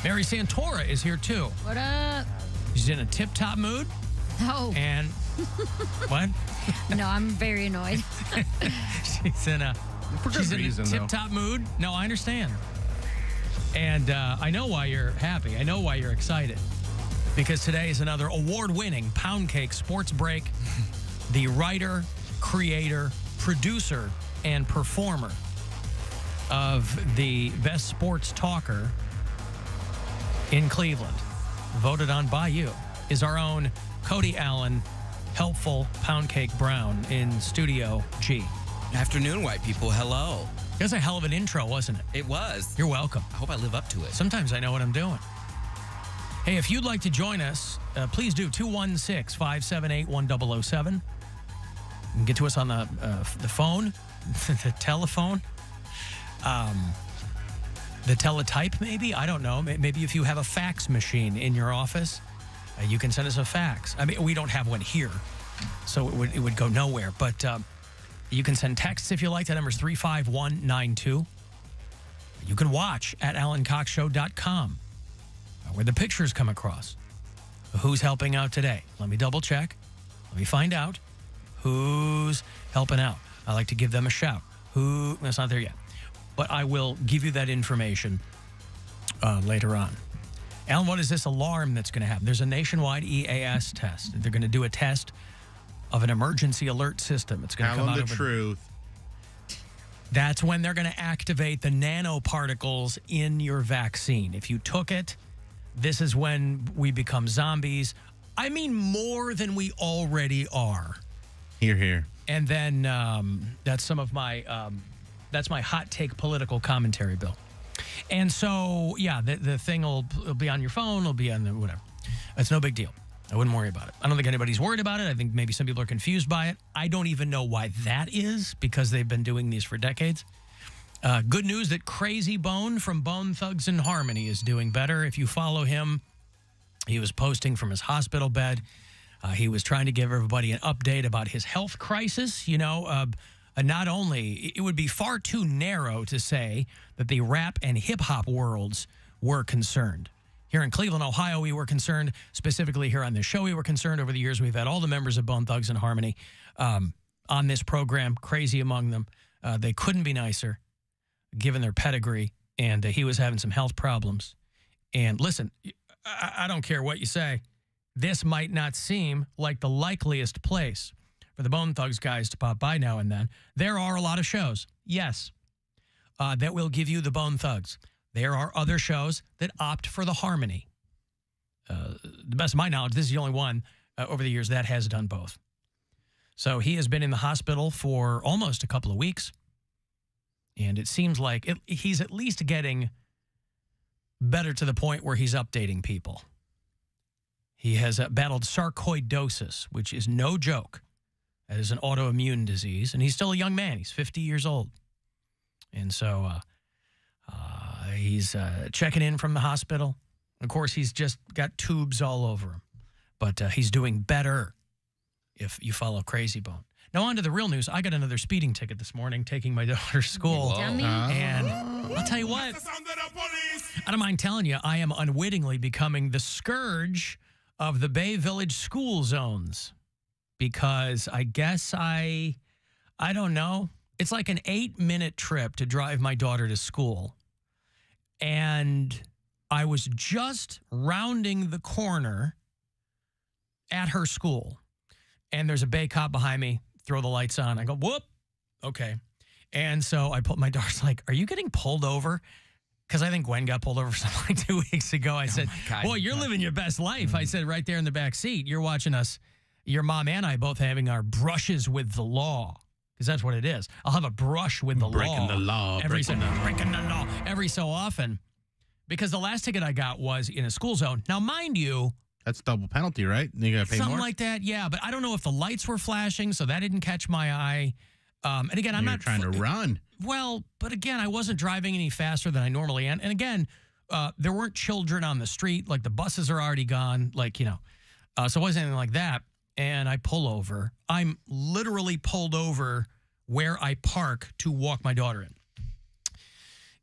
Mary Santora is here, too. What up? She's in a tip-top mood. Oh. And what? No, I'm very annoyed. She's in a tip-top mood. No, I understand. And I know why you're happy. I know why you're excited. Because today is another award-winning Poundcake Sports Break. The writer, creator, producer, and performer of the best sports talker in Cleveland, voted on by you, is our own Cody Allen, helpful Poundcake Brown in Studio G. Afternoon, white people. Hello. It was a hell of an intro, wasn't it? It was. You're welcome. I hope I live up to it. Sometimes I know what I'm doing. Hey, if you'd like to join us, please do 216-578-1007. You can get to us on the phone, the telephone, the teletype maybe. I don't know. Maybe if you have a fax machine in your office, you can send us a fax. I mean, we don't have one here, so it would go nowhere. But you can send texts if you like. That number is 35192. You can watch at AlanCoxShow.com, where the pictures come across. Who's helping out today? Let me double check. Let me find out who's helping out. I like to give them a shout. That's not there yet. But I will give you that information later on. Alan, what is this alarm that's going to happen? There's a nationwide EAS test. They're going to do a test of an emergency alert system. It's going to come out of the truth. That's when they're going to activate the nanoparticles in your vaccine. If you took it, this is when we become zombies. I mean, more than we already are. Hear, hear. And then that's some of my that's my hot take political commentary, Bill. And so, yeah, the thing will be on your phone. It'll be on the whatever. It's no big deal. I wouldn't worry about it. I don't think anybody's worried about it. I think maybe some people are confused by it. I don't even know why that is, because they've been doing these for decades. Good news that Crazy Bone from Bone ThugsNHarmony is doing better. If you follow him, he was posting from his hospital bed. He was trying to give everybody an update about his health crisis. You know, not only, it would be far too narrow to say that the rap and hip-hop worlds were concerned. Here in Cleveland, Ohio, we were concerned. Specifically here on this show, we were concerned. Over the years, we've had all the members of Bone ThugsNHarmony on this program, Crazy among them. They couldn't be nicer, given their pedigree, and he was having some health problems. And listen, I don't care what you say. This might not seem like the likeliest place for the Bone Thugs guys to pop by now and then. There are a lot of shows, yes, that will give you the Bone Thugs. There are other shows that opt for the Harmony. The best of my knowledge, this is the only one over the years that has done both. So he has been in the hospital for almost a couple of weeks, and it seems like he's at least getting better to the point where he's updating people. He has battled sarcoidosis, which is no joke. That is an autoimmune disease, and he's still a young man. He's 50 years old. And so he's checking in from the hospital. Of course, he's just got tubes all over him. But he's doing better if you follow Crazy Bone. Now, on to the real news. I got another speeding ticket this morning taking my daughter to school. And I'll tell you what, I don't mind telling you, I am unwittingly becoming the scourge of the Bay Village school zones, because I guess I don't know. It's like an 8-minute trip to drive my daughter to school. And I was just rounding the corner at her school, and there's a Bay cop behind me, throw the lights on. I go, whoop, okay. And so I put my daughter's like, are you getting pulled over? Because I think Gwen got pulled over something like 2 weeks ago. I said, boy, you're living your best life. I said, right there in the back seat, you're watching us, your mom and I both having our brushes with the law. Because that's what it is. I'll have a brush with the law. Breaking the law. Breaking the law every so often. Because the last ticket I got was in a school zone. Now, mind you, that's double penalty, right? You got to pay something more? Like that, yeah. But I don't know if the lights were flashing, so that didn't catch my eye. And again, I'm not trying to run. Well, but again, I wasn't driving any faster than I normally am. And again, there weren't children on the street. Like, the buses are already gone. Like, you know, so it wasn't anything like that. And I pull over. I'm literally pulled over where I park to walk my daughter in.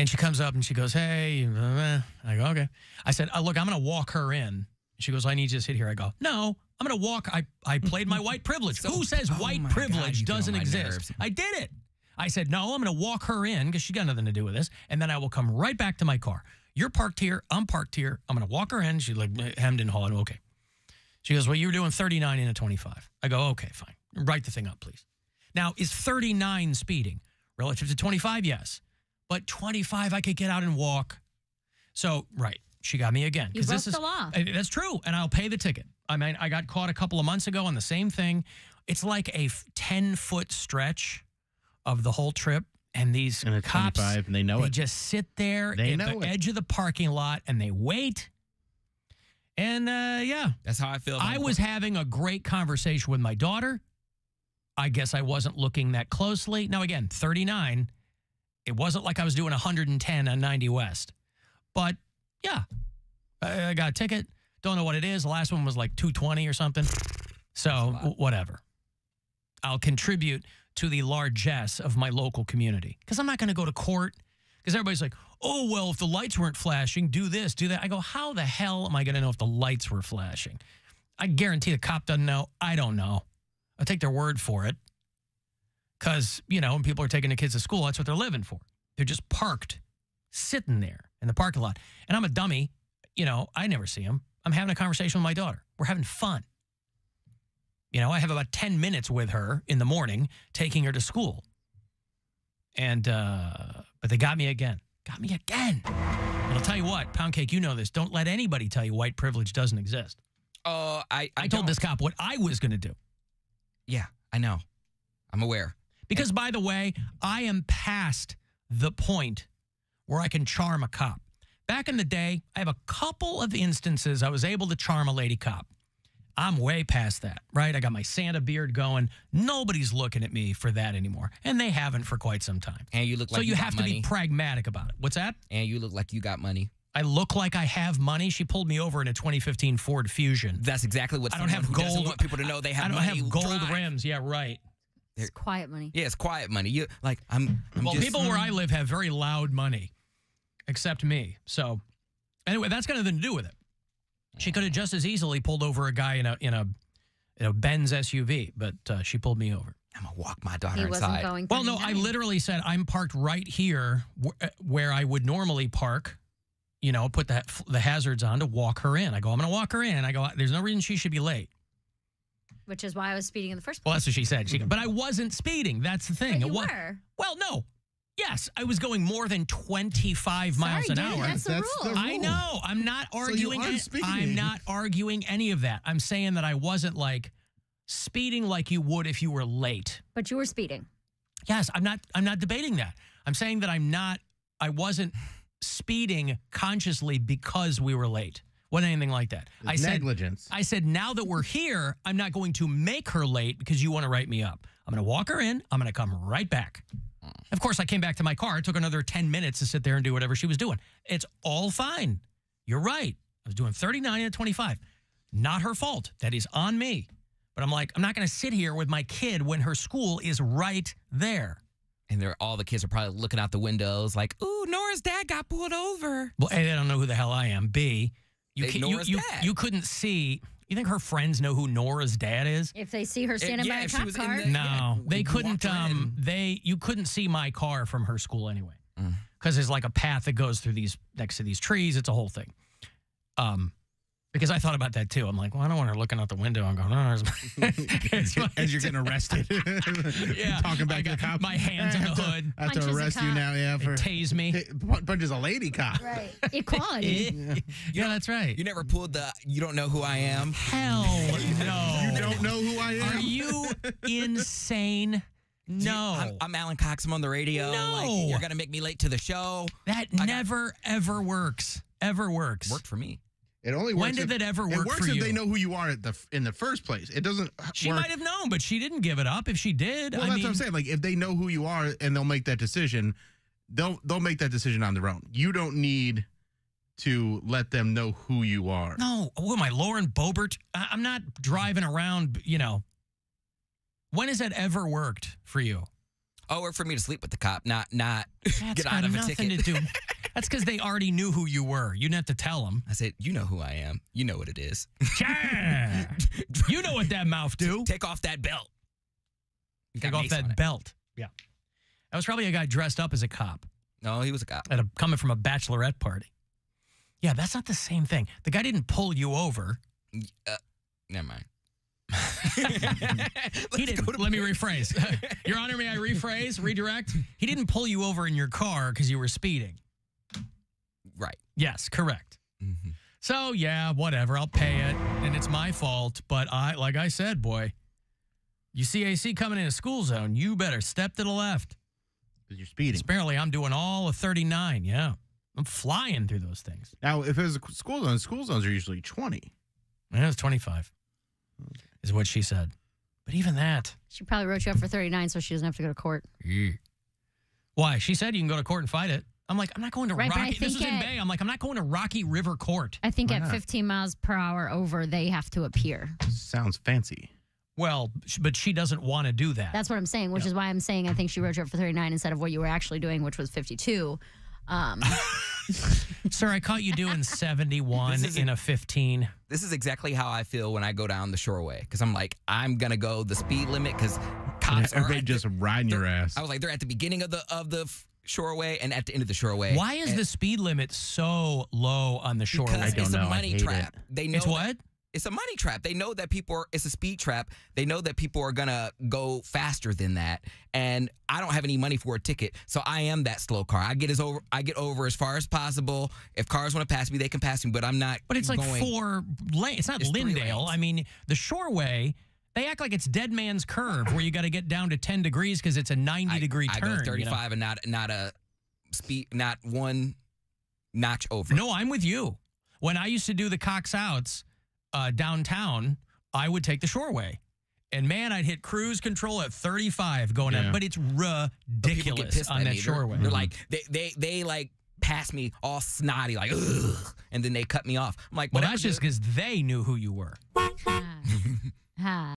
And she comes up and she goes, hey. I go, okay. I said, look, I'm going to walk her in. She goes, I need you to sit here. I go, no, I'm going to walk. I played my white privilege. Who says white privilege doesn't exist? Nerves. I did it. I said, no, I'm going to walk her in because she got nothing to do with this. And then I will come right back to my car. You're parked here. I'm parked here. I'm going to walk her in. She's like, hemmed and hawed. Okay. She goes, well, you were doing 39 in a 25. I go, okay, fine. Write the thing up, please. Now, is 39 speeding? Relative to 25, yes. But 25, I could get out and walk. So, right. She got me again. You broke the law. That's true. And I'll pay the ticket. I mean, I got caught a couple of months ago on the same thing. It's like a 10-foot stretch of the whole trip. And these cops, and they know they it. just sit there at the edge of the parking lot and they wait. And, yeah. That's how I feel. I was having a great conversation with my daughter. I guess I wasn't looking that closely. Now, again, 39. It wasn't like I was doing 110 on 90 West. But, yeah, I got a ticket. Don't know what it is. The last one was like 220 or something. So, whatever. I'll contribute to the largesse of my local community. Because I'm not going to go to court. Because everybody's like, oh, well, if the lights weren't flashing, do this, do that. I go, how the hell am I going to know if the lights were flashing? I guarantee the cop doesn't know. I don't know. I'll take their word for it. Because, you know, when people are taking the kids to school, that's what they're living for. They're just parked, sitting there in the parking lot. And I'm a dummy. You know, I never see them. I'm having a conversation with my daughter. We're having fun. You know, I have about 10 minutes with her in the morning, taking her to school. And, but they got me again. Got me again. And I'll tell you what, Poundcake, you know this. Don't let anybody tell you white privilege doesn't exist. I told this cop what I was going to do. Yeah, I know. I'm aware. Because, by the way, I am past the point where I can charm a cop. Back in the day, I have a couple of instances I was able to charm a lady cop. I'm way past that, right? I got my Santa beard going. Nobody's looking at me for that anymore. And they haven't for quite some time. And you look like you have to be pragmatic about it. What's that? And you look like you got money. I look like I have money. She pulled me over in a 2015 Ford Fusion. That's exactly what I don't have gold. Want people to know they have money. I don't have gold rims. Yeah, right. It's quiet money. Yeah, it's quiet money. You like well, people where I live have very loud money, except me. So, anyway, that's got nothing to do with it. She could have just as easily pulled over a guy in a Benz SUV, but she pulled me over. I'm gonna walk my daughter He wasn't inside. going. Well, no, I literally said I'm parked right here where I would normally park. You know, put the hazards on to walk her in. I go, I'm going to walk her in. I go, there's no reason she should be late. Which is why I was speeding in the first place. Well, that's what she said. But I wasn't speeding. That's the thing. But you were. Well, no. Yes, I was going more than 25 miles an hour. That's the rule. I know. I'm not arguing. I'm not arguing any of that. I'm saying that I wasn't like speeding like you would if you were late. But you were speeding. Yes, I'm not debating that. I'm saying that I wasn't speeding consciously because we were late. Wasn't anything like that. Negligence. I said, now that we're here, I'm not going to make her late because you want to write me up. I'm going to walk her in. I'm going to come right back. Of course, I came back to my car. It took another 10 minutes to sit there and do whatever she was doing. It's all fine. You're right. I was doing 39 and 25. Not her fault. That is on me. But I'm like, I'm not going to sit here with my kid when her school is right there. And all the kids are probably looking out the windows like, ooh, Nora's dad got pulled over. Well, A, they don't know who the hell I am. B, you couldn't see. You think her friends know who Nora's dad is? If they see her standing by a cop car? No, they couldn't. You couldn't see my car from her school anyway, because there's like a path that goes through next to these trees. It's a whole thing. Because I thought about that too. I'm like, well, I don't want her looking out the window and going, oh, as you're getting arrested. Yeah. Talking back to the cop. My hands on the hood. I have to arrest you now, yeah. For tase me. Punches a lady cop. Right. Equality. Yeah, that's right. You never pulled you don't know who I am? Hell no. You don't know who I am? Are you insane? No. I'm Alan Cox. I'm on the radio. No. Like, you're going to make me late to the show. That never, ever works. Ever works. Worked for me. It only works. When did that ever work for you? It works if they know who you are in the first place. It doesn't. She might have known, but she didn't give it up. If she did, well, that's what I'm saying. Like, if they know who you are and they'll make that decision, they'll make that decision on their own. You don't need to let them know who you are. No. Who am I, Lauren Boebert? I'm not driving around. You know. When has that ever worked for you? or for me to sleep with the cop, not That's get got out of a nothing ticket. to do. That's because they already knew who you were. You didn't have to tell them. I said, you know who I am. You know what it is. You know what that mouth do. Take off that belt. Take off that belt. Yeah. That was probably a guy dressed up as a cop. No, he was a cop. Coming from a bachelorette party. Yeah, that's not the same thing. The guy didn't pull you over. Never mind. He didn't. Let me rephrase. Your Honor, may I rephrase, redirect? He didn't pull you over in your car because you were speeding. Right. Yes, correct. Mm-hmm. So, yeah, whatever. I'll pay it, and it's my fault. But like I said, boy, you see AC coming in a school zone, you better step to the left. Because you're speeding. Apparently, I'm doing all of 39, yeah. I'm flying through those things. Now, if it was a school zones are usually 20. Yeah, it's 25, is what she said. But even that. She probably wrote you up for 39 so she doesn't have to go to court. Why? She said you can go to court and fight it. I'm like, I'm not going to Right, but I Rocky. This think is in Bay. I'm like, I'm not going to Rocky River Court. I think Why at not? 15 miles per hour over, they have to appear. Sounds fancy. Well, but she doesn't want to do that. That's what I'm saying, which is why I'm saying I think she wrote you up for 39 instead of what you were actually doing, which was 52. Sir, I caught you doing 71 in a 15. This is exactly how I feel when I go down the Shoreway. Because I'm like, I'm going to go the speed limit because cops are Everybody just riding your ass. I was like, they're at the beginning of the Shoreway and at the end of the Shoreway. Why is the speed limit so low on the Shoreway? Because I don't it's know. a I money hate trap. it. They know It's what? It's a money trap. They know that it's a speed trap. They know that people are going to go faster than that. And I don't have any money for a ticket. So I am that slow car. I get over as far as possible. If cars want to pass me, they can pass me, but I'm not But it's like going, 4 lanes. It's not It's 3 Lindale. lanes. I mean, the Shoreway, they act like it's Dead Man's Curve where you got to get down to 10 degrees because it's a 90-degree turn. I go 35 and not a speed, not one notch over. No, I'm with you. When I used to do the Cox Outs downtown, I would take the Shoreway. And man, I'd hit cruise control at 35 going up. But it's But people get ridiculous pissed on at that me. Shoreway. They're like, they like pass me all snotty, like, ugh, and then they cut me off. I'm like, Well, whatever, that's just dude. because they knew who you were. Ha.